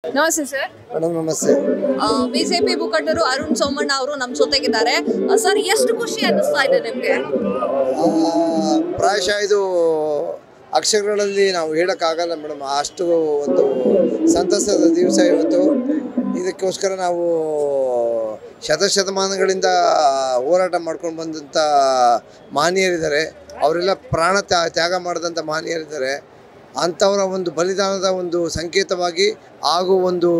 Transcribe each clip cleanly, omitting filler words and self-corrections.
ನಮಸ್ತೆ sir. Madam ನಮಸ್ತೆ. BJP ಮುಖಂಡರು ಅರುಣ್ ಸೋಮಣ್ಣ ಅವರು ನಮ್ಮ ಜೊತೆಗಿದ್ದಾರೆ. ಸರ್, ಎಷ್ಟು ಖುಷಿ ಅನ್ನಿಸ್ತಾ ಇದೆ ನಿಮಗೆ? ಪ್ರಾಯಶಃ ಇದು ಅಕ್ಷರಗಳಲ್ಲಿ ನಾವು ಹೇಳೋಕ್ಕಾಗಲ್ಲ ಮೇಡಮ್, ಅಷ್ಟು ಒಂದು ಸಂತಸದ ದಿವಸ ಇವತ್ತು. ಇದಕ್ಕೋಸ್ಕರ ನಾವು ಶತಶತಮಾನಗಳಿಂದ ಹೋರಾಟ ಮಾಡ್ಕೊಂಡು ಬಂದಂಥ ಮಹನೀಯರಿದ್ದಾರೆ, ಅವರೆಲ್ಲ ಪ್ರಾಣ ತ್ಯಾಗ ಮಾಡಿದಂಥ ಮಹನೀಯರಿದ್ದಾರೆ. ಅಂಥವರ ಒಂದು ಬಲಿದಾನದ ಒಂದು ಸಂಕೇತವಾಗಿ ಹಾಗೂ ಒಂದು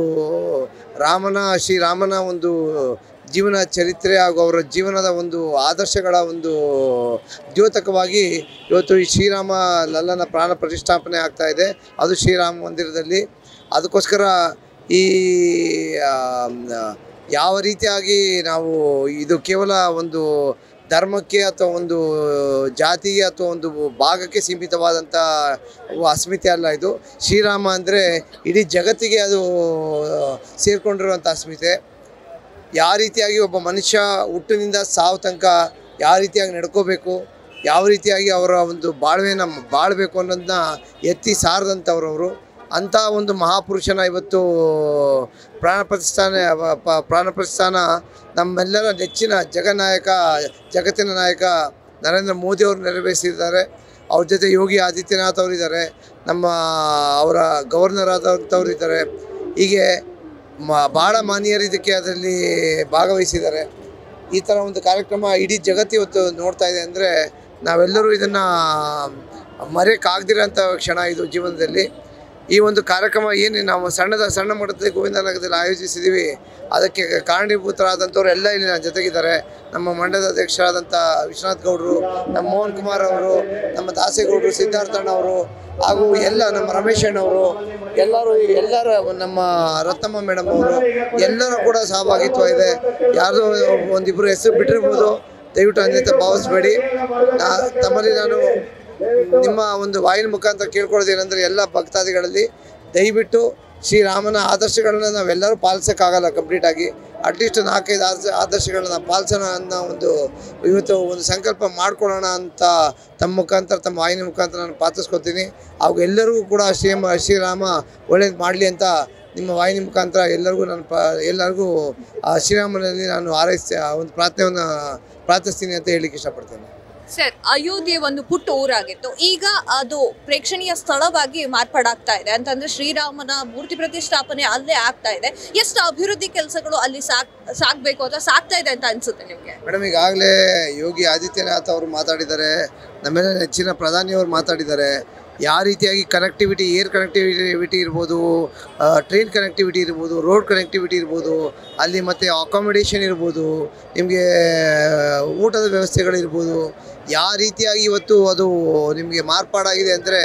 ಶ್ರೀರಾಮನ ಒಂದು ಜೀವನ ಚರಿತ್ರೆ ಹಾಗೂ ಅವರ ಜೀವನದ ಒಂದು ಆದರ್ಶಗಳ ಒಂದು ದ್ಯೋತಕವಾಗಿ ಇವತ್ತು ಈ ಶ್ರೀರಾಮ ಲಲ್ಲನ ಪ್ರಾಣ ಪ್ರತಿಷ್ಠಾಪನೆ ಆಗ್ತಾಯಿದೆ, ಅದು ಶ್ರೀರಾಮ ಮಂದಿರದಲ್ಲಿ. ಅದಕ್ಕೋಸ್ಕರ ಈ ಯಾವ ರೀತಿಯಾಗಿ ನಾವು ಇದು ಕೇವಲ ಒಂದು ಧರ್ಮಕ್ಕೆ ಅಥವಾ ಒಂದು ಜಾತಿಗೆ ಅಥವಾ ಒಂದು ಭಾಗಕ್ಕೆ ಸೀಮಿತವಾದಂಥ ಅಸ್ಮಿತೆ ಅಲ್ಲ. ಇದು ಶ್ರೀರಾಮ ಅಂದರೆ ಇಡೀ ಜಗತ್ತಿಗೆ ಅದು ಸೇರಿಕೊಂಡಿರುವಂಥ ಅಸ್ಮಿತೆ. ಯಾವ ರೀತಿಯಾಗಿ ಒಬ್ಬ ಮನುಷ್ಯ ಹುಟ್ಟಿನಿಂದ ಸಾವು ತನಕ ಯಾವ ರೀತಿಯಾಗಿ ನಡ್ಕೋಬೇಕು, ಯಾವ ರೀತಿಯಾಗಿ ಅವರ ಒಂದು ಬಾಳಬೇಕು ಅನ್ನೋದನ್ನ ಎತ್ತಿ ಸಾರದಂಥವ್ರವರು. ಅಂಥ ಒಂದು ಮಹಾಪುರುಷನ ಇವತ್ತು ಪ್ರಾಣ ಪ್ರತಿಷ್ಠಾನ ನಮ್ಮೆಲ್ಲರ ನೆಚ್ಚಿನ ಜಗತ್ತಿನ ನಾಯಕ ನರೇಂದ್ರ ಮೋದಿಯವರು ನೆರವೇರಿಸಿದ್ದಾರೆ. ಅವ್ರ ಜೊತೆ ಯೋಗಿ ಆದಿತ್ಯನಾಥ್ ಅವರಿದ್ದಾರೆ, ಅವರ ಗವರ್ನರ್ ಆದಂಥವ್ರು ಇದ್ದಾರೆ. ಹೀಗೆ ಭಾಳ ಮಾನ್ಯರು ಇದಕ್ಕೆ ಅದರಲ್ಲಿ ಭಾಗವಹಿಸಿದ್ದಾರೆ. ಈ ಥರ ಒಂದು ಕಾರ್ಯಕ್ರಮ ಇಡೀ ಜಗತ್ತು ಇವತ್ತು ನೋಡ್ತಾ ಇದೆ ಅಂದರೆ ನಾವೆಲ್ಲರೂ ಇದನ್ನು ಮರೆಯೋಕ್ಕಾಗದಿರೋಂಥ ಕ್ಷಣ ಇದು ಜೀವನದಲ್ಲಿ. ಈ ಒಂದು ಕಾರ್ಯಕ್ರಮ ಏನು ನಾವು ಸಣ್ಣ ಮಟ್ಟದಲ್ಲಿ ಗೋವಿಂದನಗರದಲ್ಲಿ ಆಯೋಜಿಸಿದ್ದೀವಿ, ಅದಕ್ಕೆ ಕಾರಣೀಭೂತರಾದಂಥವ್ರು ಎಲ್ಲ ಇಲ್ಲಿ ನನ್ನ ಜೊತೆಗಿದ್ದಾರೆ. ನಮ್ಮ ಮಂಡ್ಯದ ಅಧ್ಯಕ್ಷರಾದಂಥ ವಿಶ್ವನಾಥ್ ಗೌಡರು, ನಮ್ಮ ಮೋಹನ್ ಕುಮಾರ್ ಅವರು, ನಮ್ಮ ದಾಸೇಗೌಡರು, ಸಿದ್ಧಾರ್ಥಣ್ಣ ಅವರು, ಹಾಗೂ ಎಲ್ಲ ನಮ್ಮ ರಮೇಶ್ ಅಣ್ಣವರು, ಎಲ್ಲರ ನಮ್ಮ ರತ್ನಮ್ಮ ಮೇಡಮ್ ಅವರು, ಎಲ್ಲರೂ ಕೂಡ ಸಹಭಾಗಿತ್ವ ಇದೆ. ಯಾರ್ದೋ ಒಂದಿಬ್ಬರು ಹೆಸರು ಬಿಟ್ಟಿರ್ಬೋದು, ದಯವಿಟ್ಟು ಅನ್ಯತೆ ಭಾವಿಸ್ಬೇಡಿ. ತಮ್ಮಲ್ಲಿ ನಾನು ನಿಮ್ಮ ಒಂದು ವಾಹಿನಿ ಮುಖಾಂತರ ಕೇಳ್ಕೊಳ್ಳೋದೇನೆಂದರೆ, ಎಲ್ಲ ಭಕ್ತಾದಿಗಳಲ್ಲಿ ದಯವಿಟ್ಟು ಶ್ರೀರಾಮನ ಆದರ್ಶಗಳನ್ನ ನಾವೆಲ್ಲರೂ ಪಾಲಿಸೋಕ್ಕಾಗಲ್ಲ ಕಂಪ್ಲೀಟಾಗಿ, ಅಟ್ಲೀಸ್ಟ್ 4-5 ಆದರ್ಶಗಳನ್ನ ಪಾಲಿಸೋಣ ಅನ್ನೋ ಇವತ್ತು ಒಂದು ಸಂಕಲ್ಪ ಮಾಡ್ಕೊಳ್ಳೋಣ ಅಂತ ತಮ್ಮ ವಾಹಿನಿ ಮುಖಾಂತರ ನಾನು ಪ್ರಾರ್ಥಿಸ್ಕೊತೀನಿ. ಹಾಗೂ ಎಲ್ಲರಿಗೂ ಕೂಡ ಶ್ರೀರಾಮ ಒಳ್ಳೇದು ಮಾಡಲಿ ಅಂತ ನಿಮ್ಮ ವಾಹಿನಿ ಮುಖಾಂತರ ಎಲ್ಲರಿಗೂ ಶ್ರೀರಾಮನಲ್ಲಿ ನಾನು ಒಂದು ಪ್ರಾರ್ಥಿಸ್ತೀನಿ ಅಂತ ಹೇಳಲಿಕ್ಕೆ ಇಷ್ಟಪಡ್ತೇನೆ. ಸರ್, ಅಯೋಧ್ಯೆ ಒಂದು ಪುಟ್ಟ ಊರಾಗಿತ್ತು, ಈಗ ಅದು ಪ್ರೇಕ್ಷಣೀಯ ಸ್ಥಳವಾಗಿ ಮಾರ್ಪಾಡಾಗ್ತಾ ಇದೆ. ಅಂತಂದ್ರೆ ಶ್ರೀರಾಮನ ಮೂರ್ತಿ ಪ್ರತಿಷ್ಠಾಪನೆ ಅಲ್ಲೇ ಆಗ್ತಾ ಇದೆ. ಎಷ್ಟು ಅಭಿವೃದ್ಧಿ ಕೆಲಸಗಳು ಅಲ್ಲಿ ಸಾಗಬೇಕು ಅಥವಾ ಸಾಗ್ತಾ ಇದೆ ಅಂತ ಅನ್ಸುತ್ತೆ ನಿಮಗೆ? ಮೇಡಮ್, ಈಗಾಗಲೇ ಯೋಗಿ ಆದಿತ್ಯನಾಥ್ ಅವರು ಮಾತಾಡಿದ್ದಾರೆ, ನಮ್ಮೆಲ್ಲ ನೆಚ್ಚಿನ ಪ್ರಧಾನಿಯವರು ಮಾತಾಡಿದ್ದಾರೆ. ಯಾವ ರೀತಿಯಾಗಿ ಕನೆಕ್ಟಿವಿಟಿ, ಏರ್ ಕನೆಕ್ಟಿವಿಟಿ ಇರ್ಬೋದು, ಟ್ರೈನ್ ಕನೆಕ್ಟಿವಿಟಿ ಇರ್ಬೋದು, ರೋಡ್ ಕನೆಕ್ಟಿವಿಟಿ ಇರ್ಬೋದು, ಅಲ್ಲಿ ಮತ್ತು ಅಕಾಮಿಡೇಷನ್ ಇರ್ಬೋದು, ನಿಮಗೆ ಊಟದ ವ್ಯವಸ್ಥೆಗಳಿರ್ಬೋದು, ಯಾವ ರೀತಿಯಾಗಿ ಇವತ್ತು ಅದು ನಿಮಗೆ ಮಾರ್ಪಾಡಾಗಿದೆ ಅಂದರೆ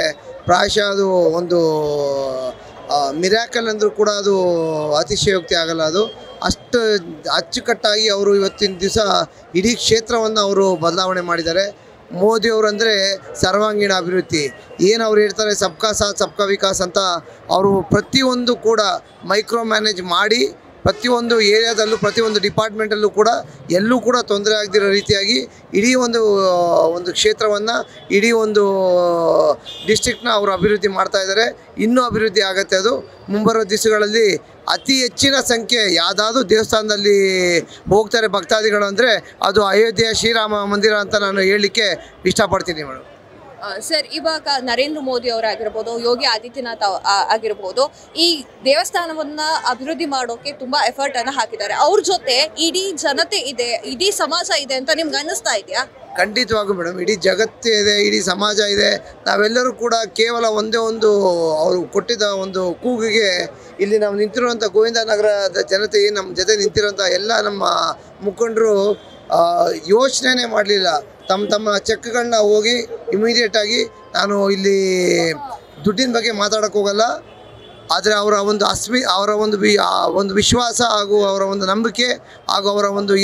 ಪ್ರಾಯಶಃ ಅದು ಒಂದು ಮಿರಾಕಲ್ ಅಂದರೂ ಕೂಡ ಅದು ಅತಿಶಯೋಕ್ತಿ ಆಗಲ್ಲ. ಅದು ಅಷ್ಟು ಅಚ್ಚುಕಟ್ಟಾಗಿ ಅವರು ಇವತ್ತಿನ ದಿವಸ ಇಡೀ ಕ್ಷೇತ್ರವನ್ನು ಅವರು ಬದಲಾವಣೆ ಮಾಡಿದ್ದಾರೆ. ಮೋದಿಯವರು ಅಂದರೆ ಸರ್ವಾಂಗೀಣ ಅಭಿವೃದ್ಧಿ, ಏನು ಅವ್ರು ಹೇಳ್ತಾರೆ ಸಬ್ಕಾ ಸಾಥ್ ಸಬ್ಕಾ ವಿಕಾಸ್ ಅಂತ, ಅವರು ಪ್ರತಿಯೊಂದು ಕೂಡ ಮೈಕ್ರೋ ಮ್ಯಾನೇಜ್ ಮಾಡಿ ಪ್ರತಿಯೊಂದು ಏರಿಯಾದಲ್ಲೂ ಪ್ರತಿಯೊಂದು ಡಿಪಾರ್ಟ್ಮೆಂಟಲ್ಲೂ ಕೂಡ ಎಲ್ಲೂ ಕೂಡ ತೊಂದರೆ ಆಗದಿರೋ ರೀತಿಯಾಗಿ ಇಡೀ ಒಂದು ಕ್ಷೇತ್ರವನ್ನು, ಇಡೀ ಒಂದು ಡಿಸ್ಟ್ರಿಕ್ಟ್ನ ಅವರು ಅಭಿವೃದ್ಧಿ ಮಾಡ್ತಾಯಿದ್ದಾರೆ. ಇನ್ನೂ ಅಭಿವೃದ್ಧಿ ಆಗುತ್ತೆ. ಅದು ಮುಂಬರುವ ದಿವಸಗಳಲ್ಲಿ ಅತಿ ಹೆಚ್ಚಿನ ಸಂಖ್ಯೆ ಯಾವುದಾದ್ರೂ ದೇವಸ್ಥಾನದಲ್ಲಿ ಹೋಗ್ತಾರೆ ಭಕ್ತಾದಿಗಳು ಅಂದರೆ ಅದು ಅಯೋಧ್ಯೆಯ ಶ್ರೀರಾಮ ಮಂದಿರ ಅಂತ ನಾನು ಹೇಳಲಿಕ್ಕೆ ಇಷ್ಟಪಡ್ತೀನಿ ಮೇಡಮ್. ಸರ್, ಇವಾಗ ನರೇಂದ್ರ ಮೋದಿ ಅವರಾಗಿರ್ಬೋದು, ಯೋಗಿ ಆದಿತ್ಯನಾಥ್ ಆಗಿರ್ಬೋದು, ಈ ದೇವಸ್ಥಾನವನ್ನ ಅಭಿವೃದ್ಧಿ ಮಾಡೋಕೆ ತುಂಬಾ ಎಫರ್ಟ್ ಅನ್ನು ಹಾಕಿದ್ದಾರೆ. ಅವ್ರ ಜೊತೆ ಇಡೀ ಜನತೆ ಇದೆ, ಇಡೀ ಸಮಾಜ ಇದೆ ಅಂತ ನಿಮ್ಗೆ ಅನ್ನಿಸ್ತಾ ಇದೆಯಾ? ಖಂಡಿತವಾಗೂ ಮೇಡಮ್, ಇಡೀ ಜಗತ್ತು ಇದೆ, ಇಡೀ ಸಮಾಜ ಇದೆ. ನಾವೆಲ್ಲರೂ ಕೂಡ ಕೇವಲ ಒಂದೇ ಒಂದು ಅವರು ಕೊಟ್ಟಿದ್ದ ಒಂದು ಕೂಗಿಗೆ ಇಲ್ಲಿ ನಾವು ನಿಂತಿರುವಂಥ ಗೋವಿಂದನಗರದ ಜನತೆ, ನಮ್ಮ ಜೊತೆ ನಿಂತಿರೋಂಥ ಎಲ್ಲ ನಮ್ಮ ಮುಖಂಡರು ಯೋಚನೆ ಮಾಡಲಿಲ್ಲ. ತಮ್ಮ ಚೆಕ್ಗಳನ್ನ ಹೋಗಿ ಇಮಿಡಿಯೇಟಾಗಿ, ನಾನು ಇಲ್ಲಿ ದುಡ್ಡಿನ ಬಗ್ಗೆ ಮಾತಾಡೋಕ್ಕೆ ಹೋಗಲ್ಲ, ಆದರೆ ಅವರ ಒಂದು ವಿಶ್ವಾಸ ಹಾಗೂ ಅವರ ಒಂದು ನಂಬಿಕೆ ಹಾಗೂ ಅವರ ಒಂದು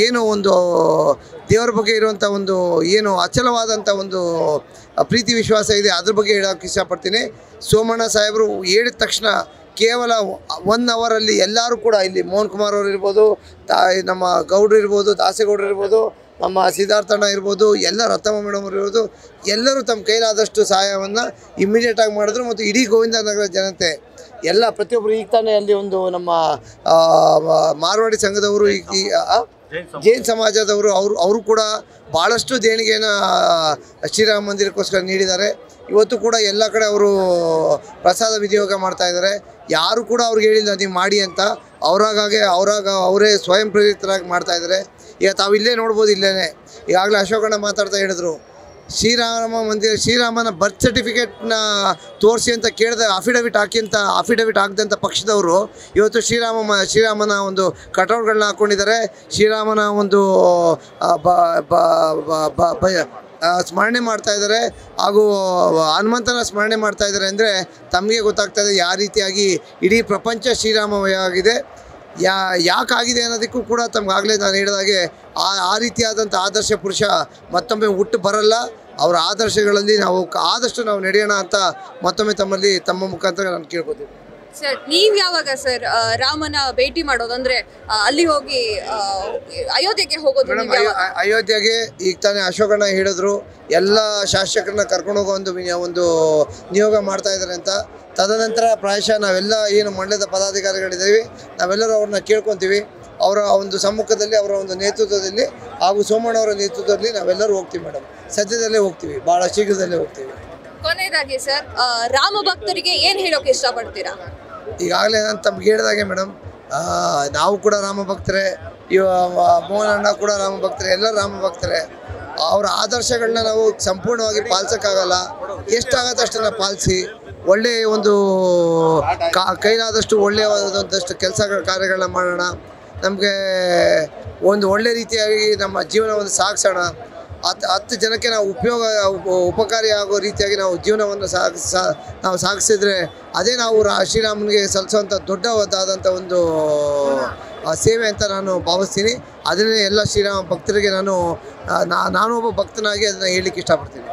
ದೇವರ ಬಗ್ಗೆ ಇರುವಂಥ ಏನು ಅಚಲವಾದಂಥ ಒಂದು ಪ್ರೀತಿ ವಿಶ್ವಾಸ ಇದೆ, ಅದ್ರ ಬಗ್ಗೆ ಹೇಳೋಕ್ಕೆ ಇಷ್ಟಪಡ್ತೀನಿ. ಸೋಮಣ್ಣ ಸಾಹೇಬರು ಹೇಳಿದ ತಕ್ಷಣ ಕೇವಲ 1 ಅವರಲ್ಲಿ ಎಲ್ಲರೂ ಕೂಡ, ಇಲ್ಲಿ ಮೋಹನ್ ಕುಮಾರ್ ಅವರು ಇರ್ಬೋದು, ನಮ್ಮ ಗೌಡ್ರು ಇರ್ಬೋದು, ದಾಸೇಗೌಡರು ಇರ್ಬೋದು, ನಮ್ಮ ಸಿದ್ಧಾರ್ಥಣ್ಣ ಇರ್ಬೋದು, ಎಲ್ಲ ರತ್ನಮ್ಮ ಮೇಡಮ್ ಅವರು ಇರ್ಬೋದು, ಎಲ್ಲರೂ ತಮ್ಮ ಕೈಲಾದಷ್ಟು ಸಹಾಯವನ್ನು ಇಮ್ಮಿಡಿಯೇಟಾಗಿ ಮಾಡಿದ್ರು. ಮತ್ತು ಇಡೀ ಗೋವಿಂದನಗರ ಜನತೆ ಎಲ್ಲ ಪ್ರತಿಯೊಬ್ಬರು ಈಗ ತಾನೇ ಅಲ್ಲಿ ಒಂದು ನಮ್ಮ ಮಾರ್ವಾಡಿ ಸಂಘದವರು ಜೈನ್ ಸಮಾಜದವರು ಅವರು ಕೂಡ ಭಾಳಷ್ಟು ದೇಣಿಗೆನ ಶ್ರೀರಾಮ ಮಂದಿರಕ್ಕೋಸ್ಕರ ನೀಡಿದ್ದಾರೆ. ಇವತ್ತು ಕೂಡ ಎಲ್ಲ ಕಡೆ ಅವರು ಪ್ರಸಾದ ವಿನಿಯೋಗ ಮಾಡ್ತಾ ಇದ್ದಾರೆ. ಯಾರು ಕೂಡ ಅವ್ರಿಗೆ ಹೇಳಿಲ್ಲ ನೀವು ಮಾಡಿ ಅಂತ, ಅವರೇ ಸ್ವಯಂ ಪ್ರೇರಿತರಾಗಿ ಮಾಡ್ತಾ ಇದ್ದಾರೆ. ಈಗ ತಾವು ಇಲ್ಲೇ ನೋಡ್ಬೋದು, ಇಲ್ಲೇ ಈಗಾಗಲೇ ಅಶೋಕಣ್ಣ ಮಾತಾಡ್ತಾ ಹೇಳಿದ್ರು, ಶ್ರೀರಾಮನ ಬರ್ತ್ ಸರ್ಟಿಫಿಕೇಟ್ನ ತೋರಿಸಿ ಅಂತ ಕೇಳಿದ ಅಫಿಡವಿಟ್ ಹಾಕಿದಂಥ ಪಕ್ಷದವರು ಇವತ್ತು ಶ್ರೀರಾಮನ ಒಂದು ಕಟೌಟ್ಗಳನ್ನ ಹಾಕ್ಕೊಂಡಿದ್ದಾರೆ. ಶ್ರೀರಾಮನ ಒಂದು ಸ್ಮರಣೆ ಮಾಡ್ತಾ ಇದ್ದಾರೆ, ಹಾಗೂ ಹನುಮಂತನ ಸ್ಮರಣೆ ಮಾಡ್ತಾ ಇದ್ದಾರೆ. ಅಂದರೆ ತಮಗೆ ಗೊತ್ತಾಗ್ತಾ ಇದೆ ಯಾವ ರೀತಿಯಾಗಿ ಇಡೀ ಪ್ರಪಂಚ ಶ್ರೀರಾಮಮಯವಾಗಿದೆ, ಯಾಕಾಗಿದೆ ಅನ್ನೋದಕ್ಕೂ ಕೂಡ ತಮಗಾಗಲೇ ನಾನು ಹೇಳಿದಾಗೆ ಆ ರೀತಿಯಾದಂಥ ಆದರ್ಶ ಪುರುಷ ಮತ್ತೊಮ್ಮೆ ಹುಟ್ಟು ಬರಲ್ಲ. ಅವರ ಆದರ್ಶಗಳಲ್ಲಿ ಆದಷ್ಟು ನಾವು ನಡೆಯೋಣ ಅಂತ ಮತ್ತೊಮ್ಮೆ ತಮ್ಮ ಮುಖಾಂತರ ನಾನು ಕೇಳ್ಕೊತೀನಿ. ಸರ್, ನೀವು ಯಾವಾಗ ಸರ್ ರಾಮನ ಭೇಟಿ ಮಾಡೋದು, ಅಂದರೆ ಅಲ್ಲಿ ಹೋಗಿ ಅಯೋಧ್ಯೆಗೆ ಹೋಗೋದು? ಅಯೋಧ್ಯೆಗೆ ಈಗ ತಾನೇ ಅಶೋಕಣ್ಣ ಹೇಳಿದ್ರು, ಎಲ್ಲ ಶಾಸಕರನ್ನ ಕರ್ಕೊಂಡು ಹೋಗೋ ಒಂದು ನಿಯೋಗ ಮಾಡ್ತಾ ಇದ್ದಾರೆ ಅಂತ. ತದನಂತರ ಪ್ರಾಯಶಃ ನಾವೆಲ್ಲ ಏನು ಮಂಡ್ಯದ ಪದಾಧಿಕಾರಿಗಳಿದ್ದೀವಿ ನಾವೆಲ್ಲರೂ ಅವ್ರನ್ನ ಕೇಳ್ಕೊತೀವಿ. ಅವರ ಒಂದು ಸಮ್ಮುಖದಲ್ಲಿ, ಅವರ ಒಂದು ನೇತೃತ್ವದಲ್ಲಿ ಹಾಗೂ ಸೋಮಣ್ಣವರ ನೇತೃತ್ವದಲ್ಲಿ ನಾವೆಲ್ಲರೂ ಹೋಗ್ತೀವಿ ಮೇಡಮ್. ಸದ್ಯದಲ್ಲೇ ಹೋಗ್ತೀವಿ, ಭಾಳ ಶೀಘ್ರದಲ್ಲೇ ಹೋಗ್ತೀವಿ. ಕೊನೆಯದಾಗಿ ಸರ್, ರಾಮ ಭಕ್ತರಿಗೆ ಏನು ಹೇಳೋಕೆ ಇಷ್ಟಪಡ್ತೀರಾ? ಈಗಾಗಲೇ ನಾನು ತಮ್ಗೆ ಹೇಳಿದಾಗೆ ಮೇಡಮ್, ನಾವು ಕೂಡ ರಾಮ ಭಕ್ತರೇ, ಮೋಹನ್ ಅಣ್ಣ ಕೂಡ ರಾಮ ಭಕ್ತರೇ, ಎಲ್ಲ ರಾಮ ಭಕ್ತರೇ. ಅವರ ಆದರ್ಶಗಳನ್ನ ನಾವು ಸಂಪೂರ್ಣವಾಗಿ ಪಾಲಿಸೋಕ್ಕಾಗಲ್ಲ, ಎಷ್ಟಾಗತ್ತೆ ಅಷ್ಟನ್ನು ಪಾಲಿಸಿ ಒಳ್ಳೆಯ ಒಂದು ಕೈಲಾದಷ್ಟು ಒಳ್ಳೆಯವಾದಂಥಷ್ಟು ಕಾರ್ಯಗಳನ್ನ ಮಾಡೋಣ. ನಮಗೆ ಒಂದು ಒಳ್ಳೆ ರೀತಿಯಾಗಿ ನಮ್ಮ ಜೀವನವನ್ನು ಸಾಗಿಸೋಣ. 10 ಜನಕ್ಕೆ ನಾವು ಉಪಕಾರಿ ಆಗೋ ರೀತಿಯಾಗಿ ನಾವು ಜೀವನವನ್ನು ನಾವು ಸಾಗಿಸಿದ್ರೆ ಅದೇ ನಾವು ಶ್ರೀರಾಮನಿಗೆ ಸಲ್ಲಿಸುವಂಥ ದೊಡ್ಡದಾದಂಥ ಒಂದು ಸೇವೆ ಅಂತ ನಾನು ಭಾವಿಸ್ತೀನಿ. ಅದನ್ನೇ ಎಲ್ಲ ಶ್ರೀರಾಮ ಭಕ್ತರಿಗೆ ನಾನು ಒಬ್ಬ ಭಕ್ತನಾಗಿ ಅದನ್ನು ಹೇಳಲಿಕ್ಕೆ ಇಷ್ಟಪಡ್ತೀನಿ.